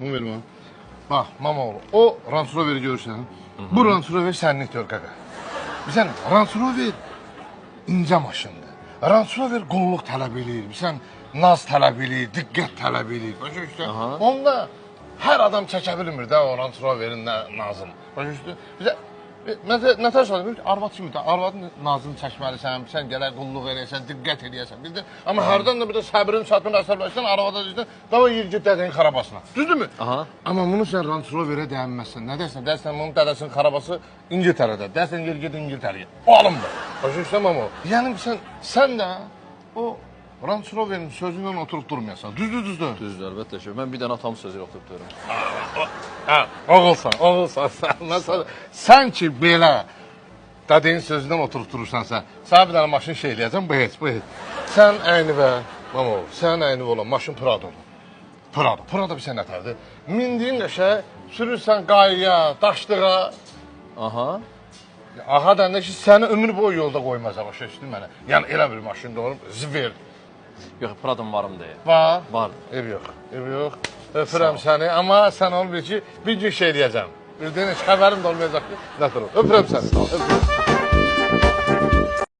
Bunu verim ha. Bak Mamoğlu, o Range Rover'i görürsən. Bu Range Rover sənlikdir qaqa. Bizən Range Rover incə maşındır. Range Rover qulluq tələb eləyir. Bizən naz tələb eləyir, diqqət tələb eləyir. Başa düşdün? Onda hər adam çəkə bilmir də o Range Rover'in nazını. Başa düşdün? Bizə nətər söyləyir? Arvad kimi də, arvadın nazını çəkməlisən, sən gələr qulluq eləyəsən, diqqət eləyəsən. Bildin? Amma hərdən də bir də səbrin çatmır, əsəbləşsən, arvada deyirsən, dava yer git dədənin xarabasına. Düzdürmü? Amma bunu sən Range Rover'ə dəyənməzsən. Nə dersən? Dersən bunun dədəsinin xarabası İngiltərədə. Dersən yer git İngiltərəyə. O alınmır. Başa düşdün mü? Yəni sən də o Range Rover'in sözündən oturup durmayasan. Düzdür. Düzdür, əlbəttə ki. Mən bir dənə atam sözü oturub dururum. Oğulsan. Sən ki belə dədeyin sözündən oturup durursansa, sana bir dənə maşın şey eləyəcəm, bu heç. Sən əyni və, Mamoğlu, sən əyni olan maşın Prado'dur. Prado bir sən nətərdir? Mindiyin qəşə, sürürsən qayıya, daşlığa. Aha dəndə ki, səni ömür boyu yolda qoymaz, başa düşdün mənə. Yəni elə bir maşında olub, zver. Yox, Pradom varım deyə. Var? Var. Ev yox. Öpürəm səni, amma sən onu bil ki, bir gün şey eləyəcəm. Bildin, heç xəbərim də olmayacaq ki, nətər ol. Öpürəm səni.